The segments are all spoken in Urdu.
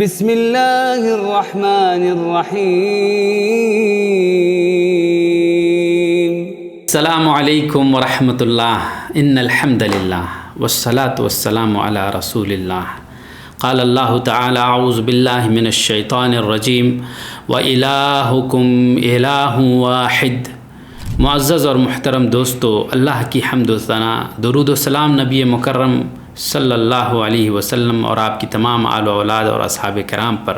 بسم اللہ الرحمن الرحیم۔ السلام علیکم ورحمۃ اللہ۔ ان الحمد للہ والصلاة والسلام علی رسول اللہ۔ قال اللہ تعالی اعوذ باللہ من الشیطان الرجیم وَإِلَٰهُكُمْ إِلَٰهٌ وَاحِدٌ۔ معزز اور محترم دوستو، اللہ کی حمد و ثنا، درود و سلام نبی مکرم صلی اللہ علیہ وسلم اور آپ کی تمام آل و اولاد اور اصحاب کرام پر۔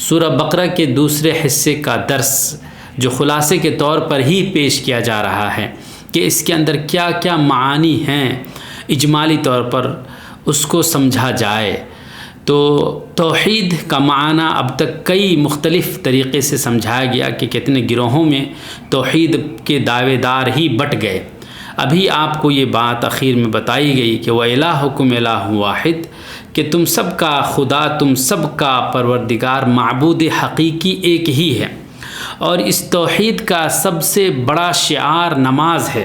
سورہ بقرہ کے دوسرے حصے کا درس جو خلاصے کے طور پر ہی پیش کیا جا رہا ہے کہ اس کے اندر کیا کیا معانی ہیں، اجمالی طور پر اس کو سمجھا جائے تو توحید کا معنی اب تک کئی مختلف طریقے سے سمجھایا گیا کہ کتنے گروہوں میں توحید کے دعوے دار ہی بٹ گئے۔ ابھی آپ کو یہ بات اخیر میں بتائی گئی کہ وَإِلَٰهُكُمْ إِلَٰهٌ وَاحِدٌ، کہ تم سب کا خدا، تم سب کا پروردگار، معبود حقیقی ایک ہی ہے۔ اور اس توحید کا سب سے بڑا شعار نماز ہے۔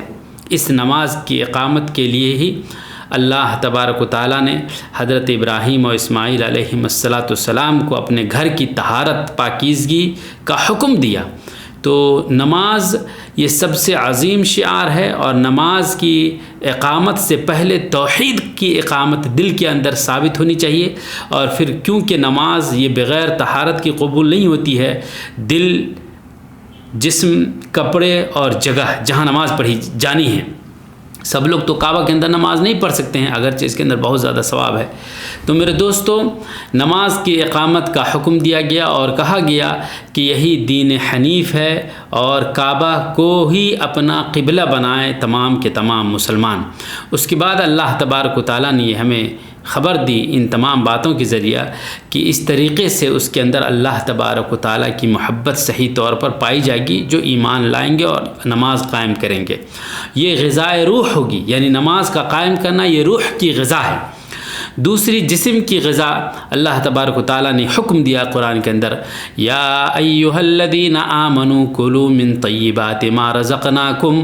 اس نماز کی اقامت کے لیے ہی اللہ تبارک و تعالیٰ نے حضرت ابراہیم و اسماعیل علیہ السلام کو اپنے گھر کی طہارت، پاکیزگی کا حکم دیا۔ تو نماز یہ سب سے عظیم شعار ہے، اور نماز کی اقامت سے پہلے توحید کی اقامت دل کے اندر ثابت ہونی چاہیے۔ اور پھر کیونکہ نماز یہ بغیر طہارت کی قبول نہیں ہوتی ہے، دل، جسم، کپڑے اور جگہ جہاں نماز پڑھی جانی ہے۔ سب لوگ تو کعبہ کے اندر نماز نہیں پڑھ سکتے ہیں، اگرچہ اس کے اندر بہت زیادہ ثواب ہے۔ تو میرے دوستو، نماز کی اقامت کا حکم دیا گیا اور کہا گیا کہ یہی دین حنیف ہے، اور کعبہ کو ہی اپنا قبلہ بنائے تمام کے تمام مسلمان۔ اس کے بعد اللہ تبارک و تعالیٰ نے ہمیں خبر دی ان تمام باتوں کے ذریعہ کہ اس طریقے سے اس کے اندر اللہ تبارک و تعالیٰ کی محبت صحیح طور پر پائی جائے گی جو ایمان لائیں گے اور نماز قائم کریں گے۔ یہ غذائے روح ہوگی، یعنی نماز کا قائم کرنا یہ روح کی غذا ہے۔ دوسری جسم کی غذا اللہ تبارک و تعالیٰ نے حکم دیا قرآن کے اندر، یا ایھا الذین آمنوا کلوا من طیبات ما رزقناکم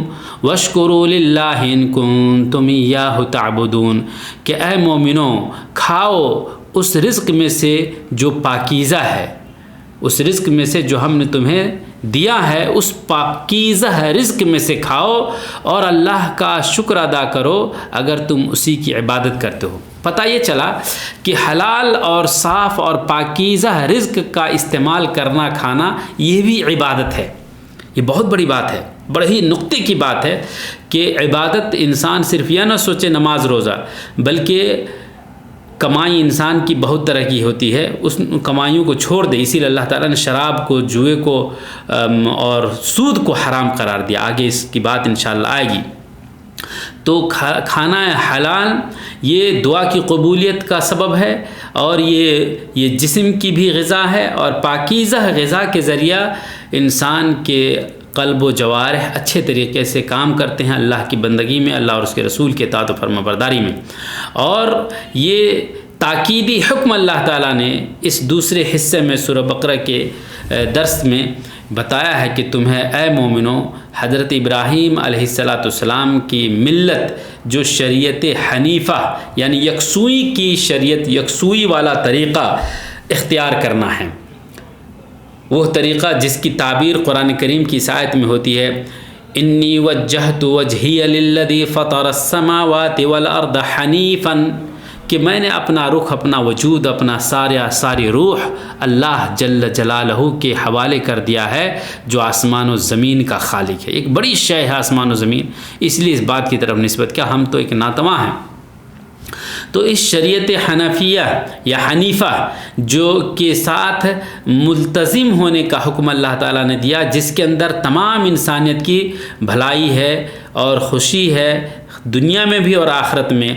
واشکروا للہ ان کنتم ایاہ تعبدون، کہ اے مومنوں، کھاؤ اس رزق میں سے جو پاکیزہ ہے، اس رزق میں سے جو ہم نے تمہیں دیا ہے، اس پاکیزہ رزق میں سے کھاؤ اور اللہ کا شکر ادا کرو اگر تم اسی کی عبادت کرتے ہو۔ پتہ یہ چلا کہ حلال اور صاف اور پاکیزہ رزق کا استعمال کرنا، کھانا، یہ بھی عبادت ہے۔ یہ بہت بڑی بات ہے، بڑے ہی نقطے کی بات ہے کہ عبادت انسان صرف یہ نہ سوچے نماز روزہ، بلکہ کمائی انسان کی بہت طرح کی ہوتی ہے، اس کمائیوں کو چھوڑ دے۔ اسی لیے اللہ تعالیٰ نے شراب کو، جوئے کو اور سود کو حرام قرار دیا۔ آگے اس کی بات انشاءاللہ آئے گی۔ تو کھانا حلال یہ دعا کی قبولیت کا سبب ہے، اور یہ جسم کی بھی غذا ہے، اور پاکیزہ غذا کے ذریعہ انسان کے قلب و جوارح اچھے طریقے سے کام کرتے ہیں اللہ کی بندگی میں، اللہ اور اس کے رسول کے اطاعت و فرما برداری میں۔ اور یہ تاکیدی حکم اللہ تعالیٰ نے اس دوسرے حصے میں سورہ بقرہ کے درس میں بتایا ہے کہ تمہیں اے مومنوں حضرت ابراہیم علیہ السلام کی ملت، جو شریعت حنیفہ یعنی یکسوئی کی شریعت، یکسوئی والا طریقہ اختیار کرنا ہے۔ وہ طریقہ جس کی تعبیر قرآن کریم کی اس آیت میں ہوتی ہے، انی وجہت وجہی للذی فطر السماوات والارض حنیفا، کہ میں نے اپنا رخ، اپنا وجود، اپنا ساری روح اللہ جل جلالہ کے حوالے کر دیا ہے جو آسمان و زمین کا خالق ہے۔ ایک بڑی شے ہے آسمان و زمین، اس لیے اس بات کی طرف نسبت کیا، ہم تو ایک ناتواں ہیں۔ تو اس شریعت حنفیہ یا حنیفہ جو کے ساتھ ملتزم ہونے کا حکم اللہ تعالیٰ نے دیا، جس کے اندر تمام انسانیت کی بھلائی ہے اور خوشی ہے، دنیا میں بھی اور آخرت میں۔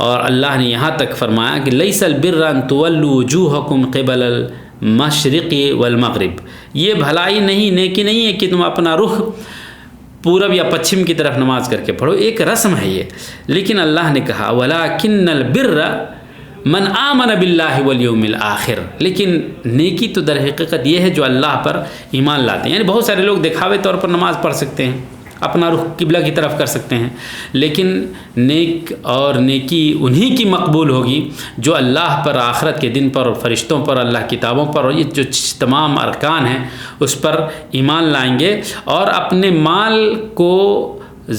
اور اللہ نے یہاں تک فرمایا کہ لیس البر ان تولوا وجوہکم قبل المشرق والمغرب، یہ بھلائی نہیں، نیکی نہیں ہے کہ تم اپنا رخ پورب یا پچھم کی طرف نماز کر کے پڑھو، ایک رسم ہے یہ۔ لیکن اللہ نے کہا وَلَكِنَّ الْبِرَّ مَنْ آمَنَ بِاللَّهِ وَالْيَوْمِ الْآخِرِ، لیکن نیکی تو در حقیقت یہ ہے جو اللہ پر ایمان لاتے ہیں۔ یعنی بہت سارے لوگ دکھاوے طور پر نماز پڑھ سکتے ہیں، اپنا رخ قبلہ کی طرف کر سکتے ہیں، لیکن نیک اور نیکی انہی کی مقبول ہوگی جو اللہ پر، آخرت کے دن پر، اور فرشتوں پر، اللہ کتابوں پر، اور یہ جو تمام ارکان ہیں اس پر ایمان لائیں گے اور اپنے مال کو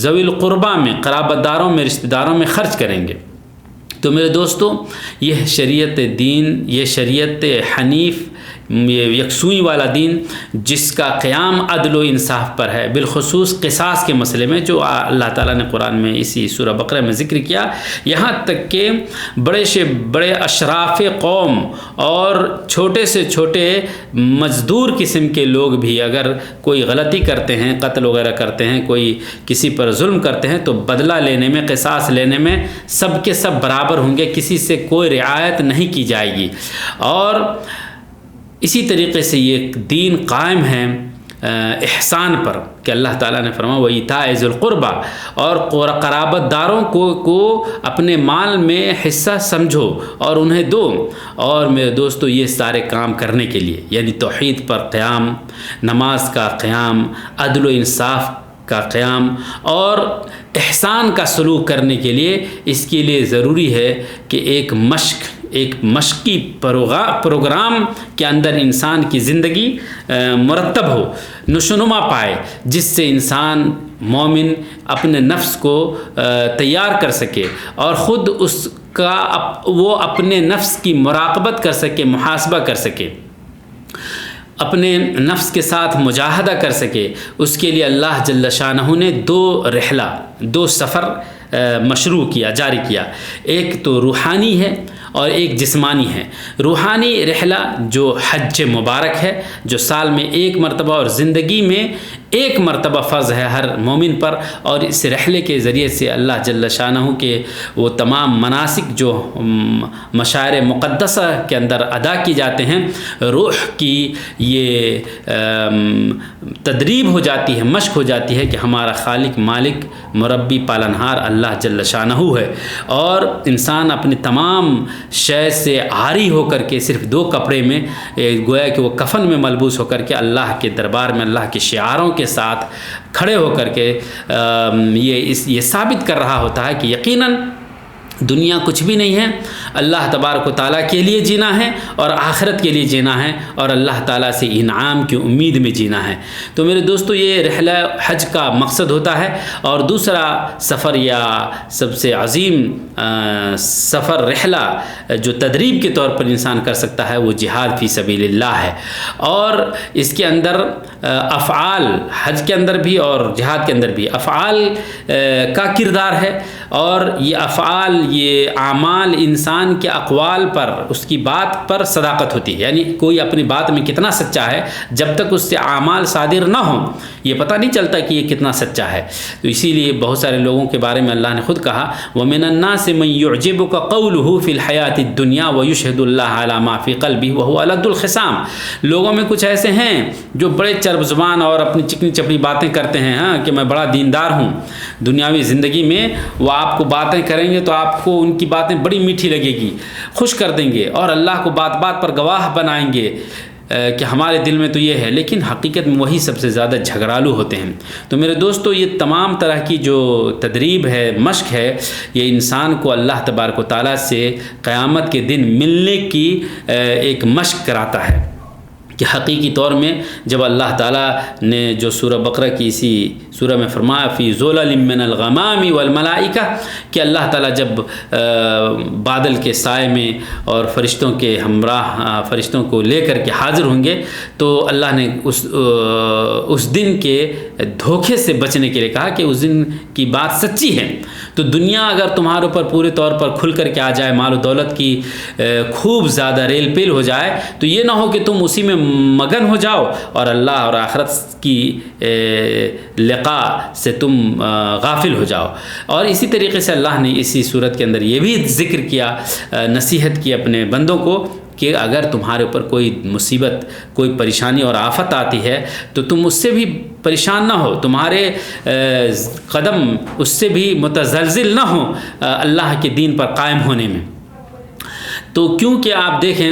ذوی القربہ میں، قرابت داروں میں، رشتہ داروں میں خرچ کریں گے۔ تو میرے دوستو، یہ شریعت دین، یہ شریعت حنیف، یہ یکسوئی والا دین جس کا قیام عدل و انصاف پر ہے، بالخصوص قصاص کے مسئلے میں جو اللہ تعالیٰ نے قرآن میں اسی سورہ بقرہ میں ذکر کیا، یہاں تک کہ بڑے سے بڑے اشراف قوم اور چھوٹے سے چھوٹے مزدور قسم کے لوگ بھی اگر کوئی غلطی کرتے ہیں، قتل وغیرہ کرتے ہیں، کوئی کسی پر ظلم کرتے ہیں، تو بدلہ لینے میں، قصاص لینے میں سب کے سب برابر ہوں گے، کسی سے کوئی رعایت نہیں کی جائے گی۔ اور اسی طریقے سے یہ دین قائم ہے احسان پر، کہ اللہ تعالیٰ نے فرمایا وَإِيتَاءِ ذِي الْقُرْبَى، اور قرابت داروں کو اپنے مال میں حصہ سمجھو اور انہیں دو۔ اور میرے دوستو، یہ سارے کام کرنے کے لیے، یعنی توحید پر قیام، نماز کا قیام، عدل و انصاف کا قیام اور احسان کا سلوک کرنے کے لیے، اس کے لیے ضروری ہے کہ ایک مشقی پروگرام کے اندر انسان کی زندگی مرتب ہو، نشوونما پائے، جس سے انسان مومن اپنے نفس کو تیار کر سکے اور خود وہ اپنے نفس کی مراقبت کر سکے، محاسبہ کر سکے، اپنے نفس کے ساتھ مجاہدہ کر سکے۔ اس کے لیے اللہ جل شانہ نے دو سفر جاری کیا، ایک تو روحانی ہے اور ایک جسمانی ہے۔ روحانی رحلہ جو حج مبارک ہے، جو سال میں ایک مرتبہ اور زندگی میں ایک مرتبہ فرض ہے ہر مومن پر، اور اس رحلے کے ذریعے سے اللہ جل شانہ کے وہ تمام مناسک جو مشاعر مقدسہ کے اندر ادا کی جاتے ہیں، روح کی یہ تدریب ہو جاتی ہے، مشق ہو جاتی ہے کہ ہمارا خالق، مالک، مربی، پالنہار اللہ جل شانہ ہے، اور انسان اپنی تمام شے سے عاری ہو کر کے صرف 2 کپڑے میں، گویا کہ وہ کفن میں ملبوس ہو کر کے اللہ کے دربار میں اللہ کے شعاروں کے ساتھ کھڑے ہو کر کے یہ ثابت کر رہا ہوتا ہے کہ یقیناً دنیا کچھ بھی نہیں ہے، اللہ تبارک و تعالیٰ کے لیے جینا ہے اور آخرت کے لیے جینا ہے اور اللہ تعالیٰ سے انعام کی امید میں جینا ہے۔ تو میرے دوستو، یہ رحلہ حج کا مقصد ہوتا ہے۔ اور دوسرا سفر یا سب سے عظیم سفر، رحلہ جو تدریب کے طور پر انسان کر سکتا ہے، وہ جہاد فی سبیل اللہ ہے۔ اور اس کے اندر افعال، حج کے اندر بھی اور جہاد کے اندر بھی افعال کا کردار ہے، اور یہ افعال، یہ اعمال انسان کے اقوال پر، اس کی بات پر صداقت ہوتی ہے، یعنی کوئی اپنی بات میں کتنا سچا ہے، جب تک اس سے اعمال صادر نہ ہوں یہ پتہ نہیں چلتا کہ یہ کتنا سچا ہے۔ تو اسی لیے بہت سارے لوگوں کے بارے میں اللہ نے خود کہا وَمِنَ النَّاسِ مَن يُعْجِبُكَ قَوْلُهُ فِي الْحَيَاةِ الدُّنْيَا وَيُشْهِدُ اللَّهَ عَلَى مَا فِي قَلْبِهِ وَهُوَ أَلَدُّ الْخِصَامِ۔ لوگوں میں کچھ ایسے ہیں جو بڑے چرب زبان اور اپنی چکنی چپڑی باتیں کرتے ہیں، کہ میں بڑا دیندار ہوں۔ دنیاوی زندگی میں وہ آپ کو باتیں کریں گے تو آپ کو ان کی باتیں بڑی میٹھی لگے گی، خوش کر دیں گے، اور اللہ کو بات بات پر گواہ بنائیں گے کہ ہمارے دل میں تو یہ ہے، لیکن حقیقت میں وہی سب سے زیادہ جھگڑالو ہوتے ہیں۔ تو میرے دوستو، یہ تمام طرح کی جو تدریب ہے، مشق ہے، یہ انسان کو اللہ تبارک و تعالیٰ سے قیامت کے دن ملنے کی ایک مشق کراتا ہے، کہ حقیقی طور میں جب اللہ تعالیٰ نے جو سورہ بقرہ کی اسی سورہ میں فرمایا فی ظلل من الغمام والملائکہ، کہ اللہ تعالیٰ جب بادل کے سائے میں اور فرشتوں کے ہمراہ فرشتوں کو لے کر کے حاضر ہوں گے، تو اللہ نے اس دن کے دھوکے سے بچنے کے لیے کہا کہ اس دن کی بات سچی ہے۔ تو دنیا اگر تمہارے اوپر پورے طور پر کھل کر کے آ جائے، مال و دولت کی خوب زیادہ ریل پیل ہو جائے، تو یہ نہ ہو کہ تم اسی میں مگن ہو جاؤ اور اللہ اور آخرت کی لقاء سے تم غافل ہو جاؤ۔ اور اسی طریقے سے اللہ نے اسی صورت کے اندر یہ بھی ذکر کیا، نصیحت کی اپنے بندوں کو، کہ اگر تمہارے اوپر کوئی مصیبت، کوئی پریشانی اور آفت آتی ہے تو تم اس سے بھی پریشان نہ ہو، تمہارے قدم اس سے بھی متزلزل نہ ہوں اللہ کے دین پر قائم ہونے میں۔ تو کیونکہ آپ دیکھیں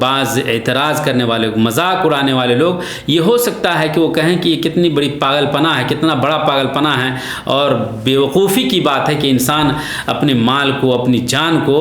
بعض اعتراض کرنے والے لوگ، مذاق اڑانے والے لوگ، یہ ہو سکتا ہے کہ وہ کہیں کہ یہ کتنی بڑی پاگل پناہ ہے، کتنا بڑا پاگل پناہ ہے، اور بیوقوفی کی بات ہے کہ انسان اپنے مال کو، اپنی جان کو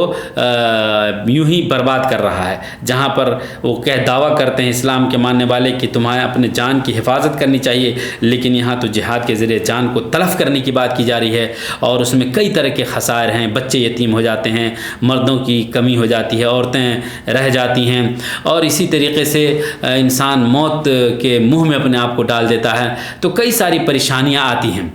یوں ہی برباد کر رہا ہے، جہاں پر وہ دعویٰ کرتے ہیں اسلام کے ماننے والے کہ تمہیں اپنے جان کی حفاظت کرنی چاہیے، لیکن یہاں تو جہاد کے ذریعے جان کو تلف کرنے کی بات کی جا رہی ہے، اور اس میں کئی طرح کے خسائر ہیں، بچے یتیم ہو جاتے ہیں، مردوں کی کمی ہو جاتی ہے، عورتیں رہ جاتی ہیں، اور اسی طریقے سے انسان موت کے منہ میں اپنے آپ کو ڈال دیتا ہے، تو کئی ساری پریشانیاں آتی ہیں۔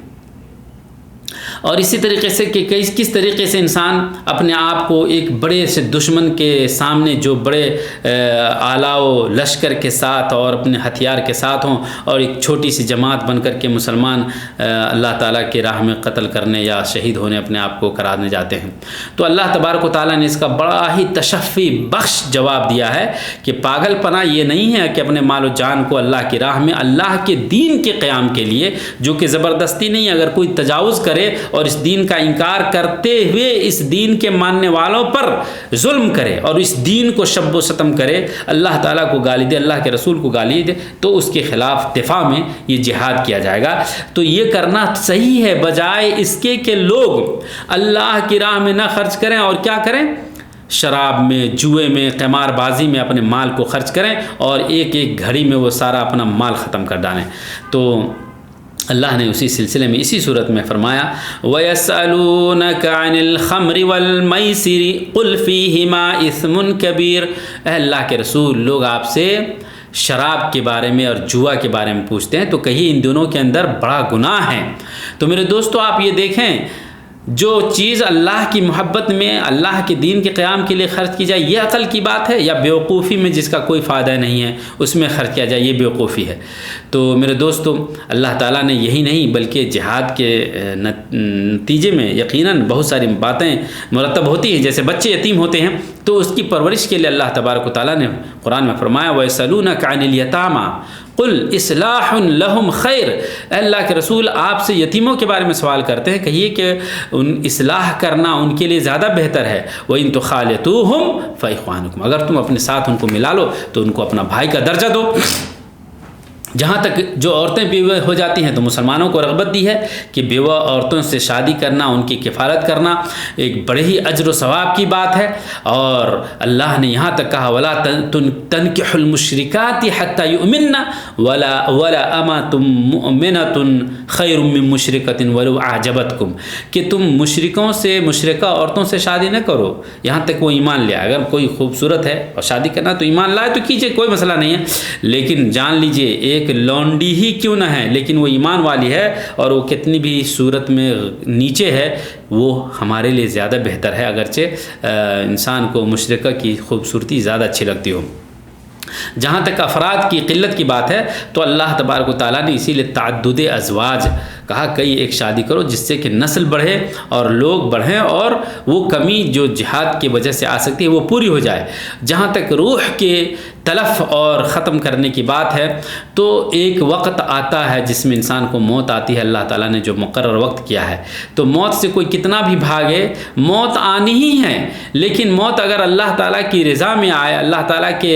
اور اسی طریقے سے کہ کس طریقے سے انسان اپنے آپ کو ایک بڑے سے دشمن کے سامنے، جو بڑے آلہ و لشکر کے ساتھ اور اپنے ہتھیار کے ساتھ ہوں، اور ایک چھوٹی سی جماعت بن کر کے مسلمان اللہ تعالیٰ کے راہ میں قتل کرنے یا شہید ہونے اپنے آپ کو کرانے جاتے ہیں۔ تو اللہ تبارک و تعالیٰ نے اس کا بڑا ہی تشفی بخش جواب دیا ہے کہ پاگل پنا یہ نہیں ہے کہ اپنے مال و جان کو اللہ کی راہ میں، اللہ کے دین کے قیام کے لیے، جو کہ زبردستی نہیں، اگر کوئی تجاوز کرے اور اس دین کا انکار کرتے ہوئے اس دین کے ماننے والوں پر ظلم کرے اور اس دین کو شب و ستم کرے، اللہ تعالیٰ کو گالی دے، اللہ کے رسول کو گالی دے، تو اس کے خلاف دفاع میں یہ جہاد کیا جائے گا۔ تو یہ کرنا صحیح ہے، بجائے اس کے کہ لوگ اللہ کی راہ میں نہ خرچ کریں اور کیا کریں، شراب میں، جوئے میں، قمار بازی میں اپنے مال کو خرچ کریں، اور ایک ایک گھڑی میں وہ سارا اپنا مال ختم کر ڈالیں۔ تو اللہ نے اسی سلسلے میں اسی صورت میں فرمایا وَيَسْأَلُونَكَ عَنِ الْخَمْرِ وَالْمَيْسِرِ قُلْ فِيهِمَا إِثْمٌ كَبِيرٌ، اے اللہ کے رسول، لوگ آپ سے شراب کے بارے میں اور جوا کے بارے میں پوچھتے ہیں، تو کہیں ان دونوں کے اندر بڑا گناہ ہے۔ تو میرے دوستو، آپ یہ دیکھیں، جو چیز اللہ کی محبت میں، اللہ کے دین کے قیام کے لیے خرچ کی جائے، یہ عقل کی بات ہے، یا بیوقوفی میں جس کا کوئی فائدہ نہیں ہے اس میں خرچ کیا جائے، یہ بیوقوفی ہے۔ تو میرے دوستو، اللہ تعالیٰ نے یہی نہیں بلکہ جہاد کے نتیجے میں یقیناً بہت ساری باتیں مرتب ہوتی ہیں، جیسے بچے یتیم ہوتے ہیں تو اس کی پرورش کے لیے اللہ تبارک و تعالیٰ نے قرآن میں فرمایا وَيَسْأَلُونَكَ عَنِ الْيَتَامَى قُلْ إِصْلَاحٌ لَهُمْ خَيْرٌ، اے اللہ کے رسول آپ سے یتیموں کے بارے میں سوال کرتے ہیں، کہیے کہ ان اصلاح کرنا ان کے لیے زیادہ بہتر ہے، وَإِن تُخَالِطُوهُمْ فَإِخْوَانُكُمْ، اگر تم اپنے ساتھ ان کو ملا لو تو ان کو اپنا بھائی کا درجہ دو۔ جہاں تک جو عورتیں بیوہ ہو جاتی ہیں تو مسلمانوں کو رغبت دی ہے کہ بیوہ عورتوں سے شادی کرنا، ان کی کفالت کرنا ایک بڑے ہی اجر و ثواب کی بات ہے، اور اللہ نے یہاں تک کہا وَلَا تَنْكِحُوا الْمُشْرِكَاتِ حَتَّى يُؤْمِنَّ وَلَا أَمَةٌ مُؤْمِنَةٌ خَيْرٌ مِّن مُشْرِكَةٍ وَلَوْ أَعْجَبَتْكُمْ، کہ تم مشرکوں سے، مشرکہ عورتوں سے شادی نہ کرو یہاں تک وہ ایمان لے آئے۔ اگر کوئی خوبصورت ہے اور شادی کرنا تو ایمان لائے تو کیجئے، کوئی مسئلہ نہیں ہے، لیکن جان لیجئے ایک لونڈی ہی کیوں نہ ہے لیکن وہ ایمان والی ہے، اور وہ کتنی بھی صورت میں نیچے ہے وہ ہمارے لیے زیادہ بہتر ہے، اگرچہ انسان کو مشرکہ کی خوبصورتی زیادہ اچھی لگتی ہو۔ جہاں تک افراد کی قلت کی بات ہے تو اللہ تبارک و تعالیٰ نے اسی لیے تعدد ازواج کہا، کئی ایک شادی کرو جس سے کہ نسل بڑھے اور لوگ بڑھیں، اور وہ کمی جو جہاد کی وجہ سے آ سکتی ہے وہ پوری ہو جائے۔ جہاں تک روح کے تلف اور ختم کرنے کی بات ہے تو ایک وقت آتا ہے جس میں انسان کو موت آتی ہے، اللہ تعالیٰ نے جو مقرر وقت کیا ہے، تو موت سے کوئی کتنا بھی بھاگے موت آنی ہی ہے، لیکن موت اگر اللہ تعالیٰ کی رضا میں آئے، اللہ تعالیٰ کے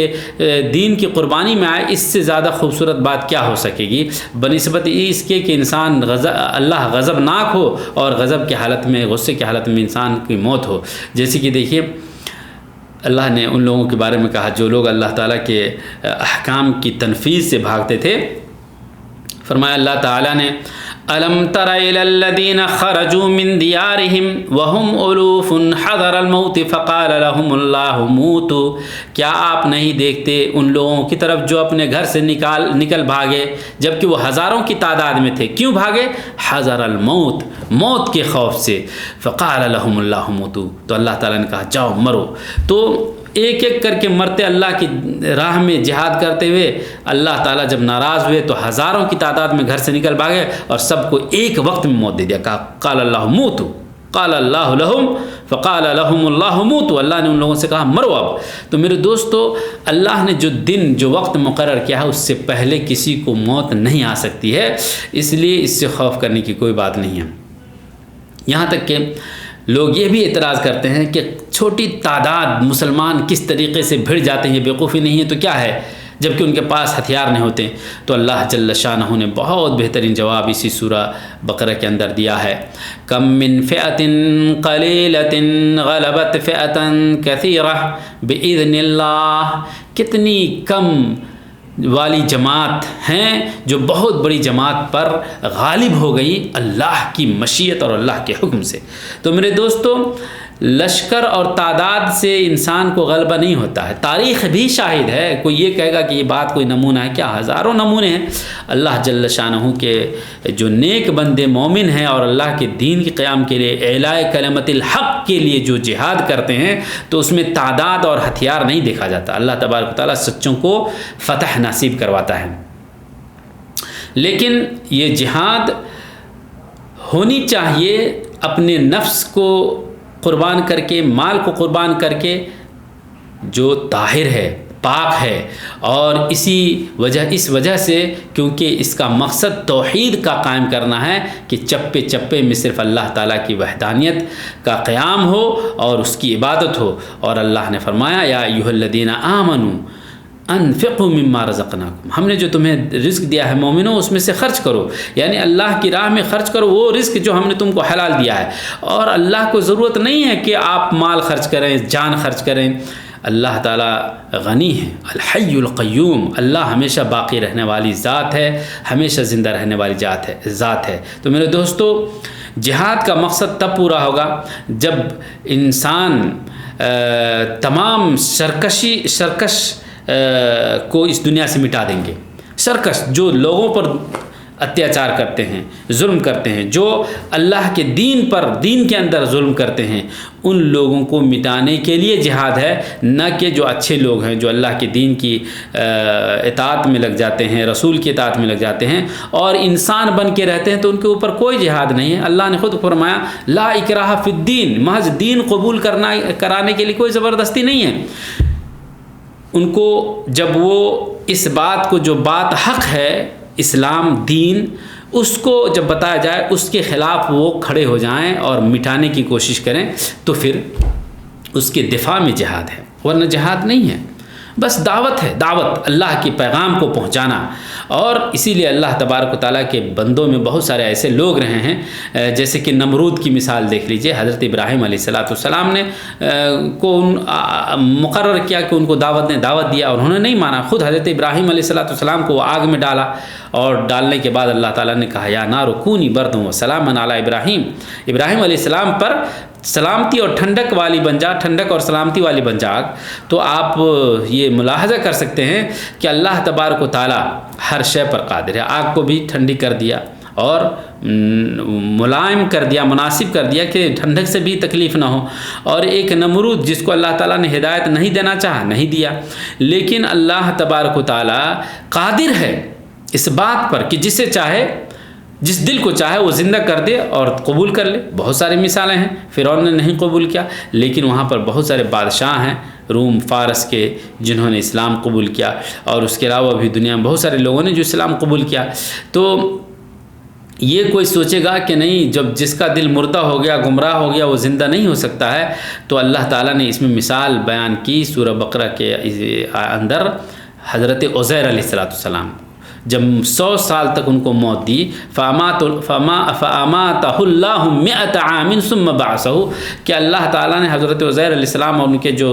دین کی قربانی میں آئے، اس سے زیادہ خوبصورت بات کیا ہو سکے گی بنسبت اس کے کہ انسان اللہ غضب ناک ہو اور غضب کی حالت میں، غصے کی حالت میں انسان کی موت ہو۔ جیسے کہ دیکھیے اللہ نے ان لوگوں کے بارے میں کہا جو لوگ اللہ تعالیٰ کے احکام کی تنفیذ سے بھاگتے تھے، فرمایا اللہ تعالیٰ نے أَلَمْ تَرَ إِلَى الَّذِينَ خَرَجُوا مِنْ دِيَارِهِمْ وَهُمْ أُلُوفٌ حَذَرَ الْمَوْتِ فَقَالَ لَهُمُ اللَّهُ مُوتُوا، کیا آپ نہیں دیکھتے ان لوگوں کی طرف جو اپنے گھر سے نکل بھاگے جبکہ وہ ہزاروں کی تعداد میں تھے، کیوں بھاگے؟ حَذَرَ الْمَوْتِ، موت کے خوف سے، فَقَالَ لَهُمُ اللَّهُ مُوتُوا، تو اللہ تعالیٰ نے کہا جاؤ مرو۔ تو ایک ایک کر کے مرتے اللہ کی راہ میں جہاد کرتے ہوئے اللہ تعالیٰ جب ناراض ہوئے تو ہزاروں کی تعداد میں گھر سے نکل بھاگے اور سب کو ایک وقت میں موت دے دیا، کہا قال اللہ موتوا، قال اللہ لہم فقال لہم اللہ موتوا، اللہ نے ان لوگوں سے کہا مرو اب۔ تو میرے دوستو، اللہ نے جو دن جو وقت مقرر کیا ہے اس سے پہلے کسی کو موت نہیں آ سکتی ہے، اس لیے اس سے خوف کرنے کی کوئی بات نہیں ہے۔ یہاں تک کہ لوگ یہ بھی اعتراض کرتے ہیں کہ چھوٹی تعداد مسلمان کس طریقے سے بھیڑ جاتے ہیں، بیوقوفی نہیں ہے تو کیا ہے، جبکہ ان کے پاس ہتھیار نہیں ہوتے. تو اللہ جل شانہ نے بہت بہترین جواب اسی سورہ بقرہ کے اندر دیا ہے. کم من فئۃ قلیلۃ غلبت فئۃ کثیرہ باذن اللہ، کتنی کم والی جماعت ہیں جو بہت بڑی جماعت پر غالب ہو گئی اللہ کی مشیت اور اللہ کے حکم سے. تو میرے دوستو، لشکر اور تعداد سے انسان کو غلبہ نہیں ہوتا ہے. تاریخ بھی شاہد ہے. کوئی یہ کہے گا کہ یہ بات کوئی نمونہ ہے، کیا ہزاروں نمونے ہیں. اللہ جل شانہ کے جو نیک بندے مومن ہیں اور اللہ کے دین کے قیام کے لیے، اعلاء کلمت الحق کے لیے جو جہاد کرتے ہیں، تو اس میں تعداد اور ہتھیار نہیں دیکھا جاتا. اللہ تبارک و تعالیٰ سچوں کو فتح نصیب کرواتا ہے. لیکن یہ جہاد ہونی چاہیے اپنے نفس کو قربان کر کے، مال کو قربان کر کے، جو طاہر ہے، پاک ہے. اور اس وجہ سے، کیونکہ اس کا مقصد توحید کا قائم کرنا ہے کہ چپے چپے میں صرف اللہ تعالیٰ کی وحدانیت کا قیام ہو اور اس کی عبادت ہو. اور اللہ نے فرمایا یا ایھا الذین آمنوا انفقوا مما رزقناکم، ہم نے جو تمہیں رزق دیا ہے مومنوں، اس میں سے خرچ کرو، یعنی اللہ کی راہ میں خرچ کرو وہ رزق جو ہم نے تم کو حلال دیا ہے. اور اللہ کو ضرورت نہیں ہے کہ آپ مال خرچ کریں، جان خرچ کریں. اللہ تعالیٰ غنی ہے، الحی القیوم. اللہ ہمیشہ باقی رہنے والی ذات ہے، ہمیشہ زندہ رہنے والی ذات ہے. تو میرے دوستو، جہاد کا مقصد تب پورا ہوگا جب انسان تمام سرکش کو اس دنیا سے مٹا دیں گے. سرکش جو لوگوں پر اتیاچار کرتے ہیں، ظلم کرتے ہیں، جو اللہ کے دین کے اندر ظلم کرتے ہیں، ان لوگوں کو مٹانے کے لیے جہاد ہے، نہ کہ جو اچھے لوگ ہیں جو اللہ کے دین کی اطاعت میں لگ جاتے ہیں، رسول کی اطاعت میں لگ جاتے ہیں اور انسان بن کے رہتے ہیں، تو ان کے اوپر کوئی جہاد نہیں ہے. اللہ نے خود فرمایا لا اکراہ فی الدین، محض دین قبول کرانے کے لیے کوئی زبردستی نہیں ہے. ان کو جب وہ اس بات کو، جو بات حق ہے، اسلام دین، اس کو جب بتایا جائے، اس کے خلاف وہ کھڑے ہو جائیں اور مٹانے کی کوشش کریں، تو پھر اس کے دفاع میں جہاد ہے، ورنہ جہاد نہیں ہے. بس دعوت ہے، دعوت اللہ کے پیغام کو پہنچانا. اور اسی لیے اللہ تبارک و تعالیٰ کے بندوں میں بہت سارے ایسے لوگ رہے ہیں، جیسے کہ نمرود کی مثال دیکھ لیجئے. حضرت ابراہیم علیہ السلام نے کو مقرر کیا کہ ان کو دعوت دیا، اور انہوں نے نہیں مانا. خود حضرت ابراہیم علیہ السلام کو آگ میں ڈالا، اور ڈالنے کے بعد اللہ تعالیٰ نے کہا یا نار کونی بردا وسلاما علی ابراہیم. ابراہیم علیہ السلام پر سلامتی اور ٹھنڈک والی بن جا، ٹھنڈک اور سلامتی والی بن جا. تو آپ یہ ملاحظہ کر سکتے ہیں کہ اللہ تبارک و تعالیٰ ہر شے پر قادر ہے. آگ کو بھی ٹھنڈی کر دیا اور ملائم کر دیا، مناسب کر دیا کہ ٹھنڈک سے بھی تکلیف نہ ہو. اور ایک نمرود جس کو اللہ تعالیٰ نے ہدایت نہیں دینا چاہا، نہیں دیا، لیکن اللہ تبارک و تعالیٰ قادر ہے اس بات پر کہ جسے چاہے، جس دل کو چاہے وہ زندہ کر دے اور قبول کر لے. بہت ساری مثالیں ہیں. فرعون نے نہیں قبول کیا، لیکن وہاں پر بہت سارے بادشاہ ہیں روم فارس کے جنہوں نے اسلام قبول کیا، اور اس کے علاوہ بھی دنیا میں بہت سارے لوگوں نے جو اسلام قبول کیا. تو یہ کوئی سوچے گا کہ نہیں، جب جس کا دل مردہ ہو گیا، گمراہ ہو گیا، وہ زندہ نہیں ہو سکتا ہے. تو اللہ تعالیٰ نے اس میں مثال بیان کی سورہ بقرہ کے اندر. حضرت عزیر علیہ السلام جب 100 سال تک ان کو موت دی، فَأَمَاتَهُ اللَّهُ مِئَةَ عَامٍ ثُمَّ بَعَثَهُ، کہ اللہ تعالیٰ نے حضرت عزیر علیہ السلام اور ان کے جو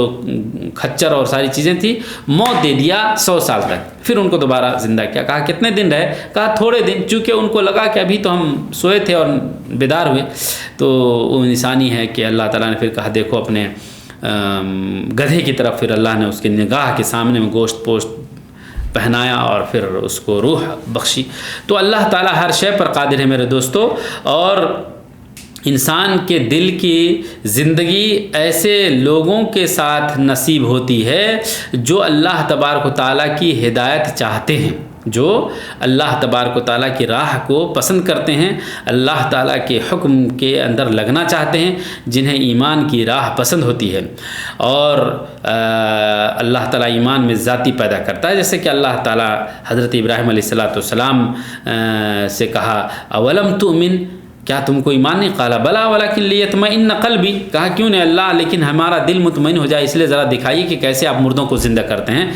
کھچر اور ساری چیزیں تھیں موت دے دیا 100 سال تک. پھر ان کو دوبارہ زندہ کیا. کہا کتنے دن رہے؟ کہا تھوڑے دن، چونکہ ان کو لگا کہ ابھی تو ہم سوئے تھے اور بیدار ہوئے. تو وہ نشانی ہے کہ اللہ تعالیٰ نے پھر کہا دیکھو اپنے گدھے کی طرف، پھر اللہ نے اس کے نگاہ کے سامنے میں گوشت پوشت پہنایا اور پھر اس کو روح بخشی. تو اللہ تعالیٰ ہر شے پر قادر ہے میرے دوستو. اور انسان کے دل کی زندگی ایسے لوگوں کے ساتھ نصیب ہوتی ہے جو اللہ تبارک و تعالیٰ کی ہدایت چاہتے ہیں، جو اللہ تبارک و تعالیٰ کی راہ کو پسند کرتے ہیں، اللہ تعالیٰ کے حکم کے اندر لگنا چاہتے ہیں، جنہیں ایمان کی راہ پسند ہوتی ہے. اور اللہ تعالیٰ ایمان میں ذاتی پیدا کرتا ہے، جیسے کہ اللہ تعالیٰ حضرت ابراہیم علیہ السلام سے کہا اولم تؤمن، کیا تم کو ایمان نہیں؟ قال بلا ولکن لیطمئن قلبی، کہا کیوں نہیں اللہ، لیکن ہمارا دل مطمئن ہو جائے، اس لیے ذرا دکھائیے کہ کیسے آپ مردوں کو زندہ کرتے ہیں۔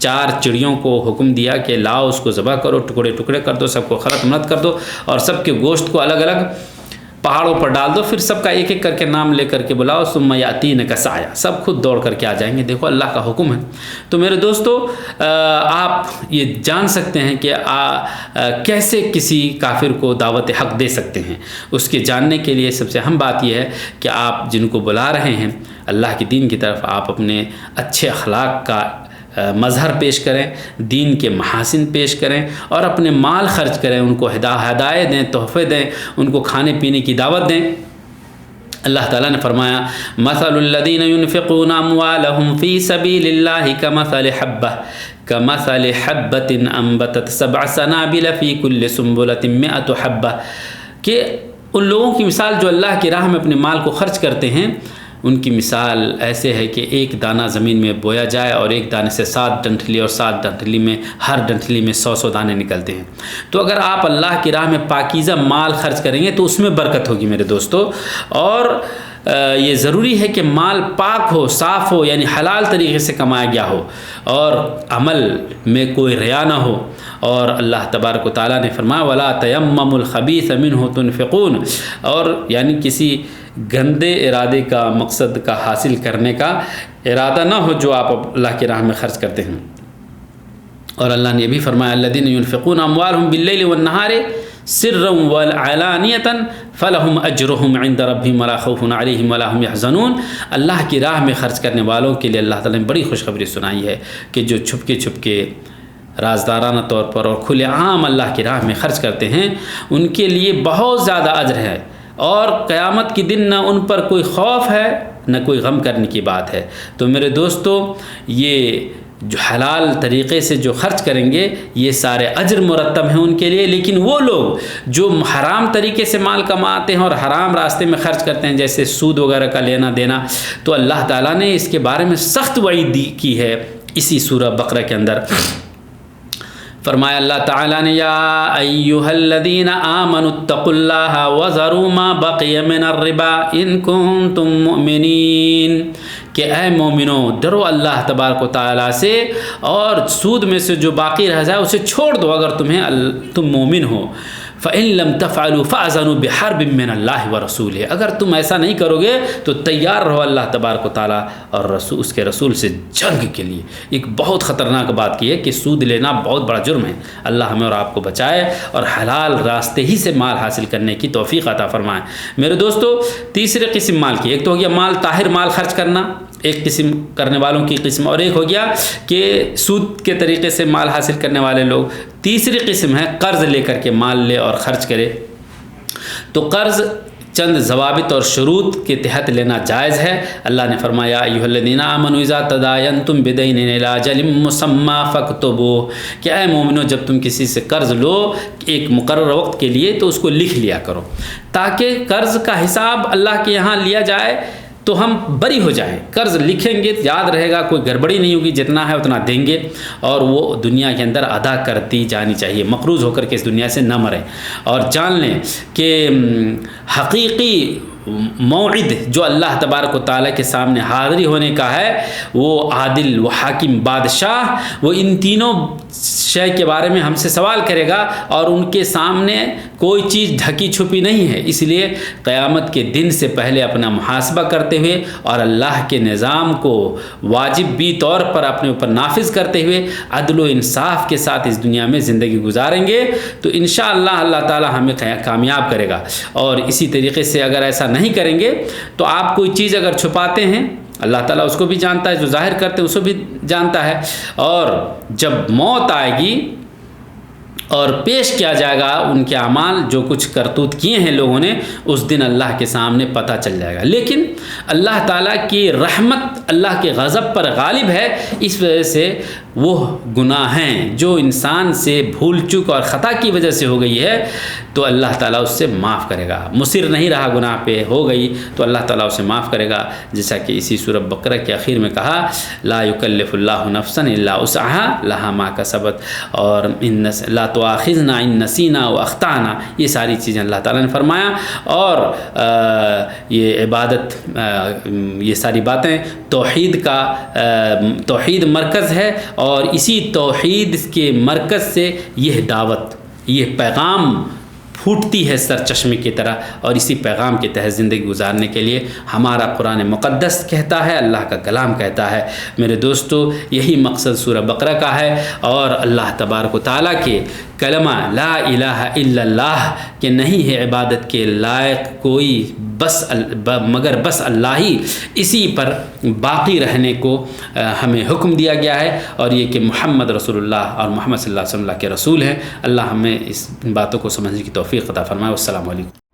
4 چڑیوں کو حکم دیا کہ لاؤ، اس کو ذبح کرو، ٹکڑے ٹکڑے کر دو، سب کو خلط ملط کر دو، اور سب کے گوشت کو الگ الگ پہاڑوں پر ڈال دو، پھر سب کا ایک ایک کر کے نام لے کر کے بلاؤ، ثم یاتینک سعیا، سب خود دوڑ کر کے آ جائیں گے۔ دیکھو اللہ کا حکم ہے۔ تو میرے دوستو، آپ یہ جان سکتے ہیں کہ کیسے کسی کافر کو دعوت حق دے سکتے ہیں۔ اس کے جاننے کے لیے سب سے اہم بات یہ ہے کہ آپ جن کو بلا رہے ہیں اللہ کے دین کی طرف، آپ اپنے اچھے اخلاق کا مظہر پیش کریں، دین کے محاسن پیش کریں، اور اپنے مال خرچ کریں، ان کو ہدایت دیں، تحفے دیں، ان کو کھانے پینے کی دعوت دیں۔ اللہ تعالیٰ نے فرمایا مثل الذین ينفقون اموالهم فی سبیل اللہ کمثل حبۃ انبتت 7 سنابل فی کل سنبلۃ 100 حبۃ، کہ ان لوگوں کی مثال جو اللہ کی راہ میں اپنے مال کو خرچ کرتے ہیں، ان کی مثال ایسے ہے کہ ایک دانہ زمین میں بویا جائے اور ایک دانے سے 7 ڈنٹلی، اور 7 ڈنٹلی میں ہر ڈنٹلی میں 100 دانے نکلتے ہیں۔ تو اگر آپ اللہ کی راہ میں پاکیزہ مال خرچ کریں گے تو اس میں برکت ہوگی میرے دوستو۔ اور یہ ضروری ہے کہ مال پاک ہو، صاف ہو، یعنی حلال طریقے سے کمایا گیا ہو، اور عمل میں کوئی ریا نہ ہو۔ اور اللہ تبارک و تعالیٰ نے فرمایا وَلَا تَيَمَّمُوا الْخَبِيثَ مِنْهُ تُنْفِقُونَ، اور یعنی کسی گندے ارادے کا، مقصد کا حاصل کرنے کا ارادہ نہ ہو جو آپ اللہ کی راہ میں خرچ کرتے ہیں۔ اور اللہ نے یہ بھی فرمایا الذین ينفقون اموالهم باللیل والنہار سرا وعلانیۃ فلہم اجرہم عند ربہم ولا خوف علیہم ولا هم يحزنون۔ اللہ کی راہ میں خرچ کرنے والوں کے لیے اللہ تعالیٰ نے بڑی خوشخبری سنائی ہے کہ جو چھپ کے رازدارانہ طور پر اور کھلے عام اللہ کی راہ میں خرچ کرتے ہیں، ان کے لیے بہت زیادہ اجر ہے، اور قیامت کے دن نہ ان پر کوئی خوف ہے نہ کوئی غم کرنے کی بات ہے۔ تو میرے دوستو، یہ جو حلال طریقے سے جو خرچ کریں گے یہ سارے اجر مرتب ہیں ان کے لیے، لیکن وہ لوگ جو حرام طریقے سے مال کماتے ہیں اور حرام راستے میں خرچ کرتے ہیں، جیسے سود وغیرہ کا لینا دینا، تو اللہ تعالیٰ نے اس کے بارے میں سخت وعید کی ہے اسی سورہ بقرہ کے اندر۔ فرمایا اللہ تعالیٰ نے یا ایھا الذین آمنوا اتقوا اللہ وذروا ما بقی من الربا ان کنتم مؤمنین، کہ اے مومنو ڈرو اللہ تبارک و تعالیٰ سے، اور سود میں سے جو باقی رہ جائے اسے چھوڑ دو اگر تم مومن ہو۔ فَإِن لَمْ تَفْعَلُوا فَأَذَنُوا بِحَرْبٍ مِّنَ اللَّهِ وَرَسُولِهِ، اگر تم ایسا نہیں کرو گے تو تیار رہو اللہ تبارک و تعالیٰ اور اس کے رسول سے جنگ کے لیے۔ ایک بہت خطرناک بات کی ہے کہ سود لینا بہت بڑا جرم ہے۔ اللہ ہمیں اور آپ کو بچائے اور حلال راستے ہی سے مال حاصل کرنے کی توفیق عطا فرمائے۔ میرے دوستو، تیسرے قسم مال کی، ایک تو ہو گیا مال طاہر مال خرچ کرنا، ایک قسم کرنے والوں کی قسم، اور ایک ہو گیا کہ سود کے طریقے سے مال حاصل کرنے والے لوگ۔ تیسری قسم ہے قرض لے کر کے مال لے اور خرچ کرے۔ تو قرض چند ضوابط اور شروط کے تحت لینا جائز ہے۔ اللہ نے فرمایا ایھا الذین آمنوا اذا تداینتم بدین الی اجل مسمی فاکتبوہ، کہ اے مومنو جب تم کسی سے قرض لو ایک مقرر وقت کے لیے تو اس کو لکھ لیا کرو، تاکہ قرض کا حساب اللہ کے یہاں لیا جائے تو ہم بری ہو جائیں۔ قرض لکھیں گے یاد رہے گا، کوئی گڑبڑی نہیں ہوگی، جتنا ہے اتنا دیں گے، اور وہ دنیا کے اندر ادا کرتی جانی چاہیے، مقروض ہو کر کے اس دنیا سے نہ مریں۔ اور جان لیں کہ حقیقی موعد جو اللہ تبارک و تعالیٰ کے سامنے حاضری ہونے کا ہے، وہ عادل، وہ حاکم بادشاہ، وہ ان تینوں شے کے بارے میں ہم سے سوال کرے گا، اور ان کے سامنے کوئی چیز ڈھکی چھپی نہیں ہے۔ اس لیے قیامت کے دن سے پہلے اپنا محاسبہ کرتے ہوئے اور اللہ کے نظام کو واجب بھی طور پر اپنے اوپر نافذ کرتے ہوئے عدل و انصاف کے ساتھ اس دنیا میں زندگی گزاریں گے تو انشاءاللہ اللہ تعالیٰ ہمیں کامیاب کرے گا۔ اور اسی طریقے سے اگر ایسا نہیں کریں گے تو آپ کوئی چیز اگر چھپاتے ہیں، اللہ تعالیٰ اس کو بھی جانتا ہے، جو ظاہر کرتے ہیں اس کو بھی جانتا ہے، اور جب موت آئے گی اور پیش کیا جائے گا ان کے اعمال جو کچھ کرتوت کیے ہیں لوگوں نے، اس دن اللہ کے سامنے پتہ چل جائے گا۔ لیکن اللہ تعالیٰ کی رحمت اللہ کے غضب پر غالب ہے، اس وجہ سے وہ گناہیں جو انسان سے بھول چوک اور خطا کی وجہ سے ہو گئی ہے تو اللہ تعالیٰ اس سے معاف کرے گا. مصر نہیں رہا گناہ پہ، ہو گئی تو اللہ تعالیٰ اسے معاف کرے گا، جیسا کہ اسی سورۃ بقرہ کے آخر میں کہا لا یکلف اللہ نفسا الا وسعها لها ما کسبت، اور لا تؤاخذنا ان نسینا واخطانا، یہ ساری چیزیں اللہ تعالیٰ نے فرمایا. اور یہ عبادت، یہ ساری باتیں توحید مرکز ہے، اور اسی توحید کے مرکز سے یہ دعوت، یہ پیغام پھوٹتی ہے سر چشمے کی طرح، اور اسی پیغام کے تحت زندگی گزارنے کے لیے ہمارا قرآن مقدس کہتا ہے، اللہ کا کلام کہتا ہے. میرے دوستو، یہی مقصد سورہ بقرہ کا ہے، اور اللہ تبارک و تعالیٰ کے کلمہ لا الہ الا اللہ کہ نہیں ہے عبادت کے لائق کوئی مگر بس اللہ ہی، اسی پر باقی رہنے کو ہمیں حکم دیا گیا ہے، اور یہ کہ محمد رسول اللہ اور محمد صلی اللہ علیہ وسلم کے رسول ہیں. اللہ ہمیں اس باتوں کو سمجھنے کی توفیق عطا فرمائے. والسلام علیکم.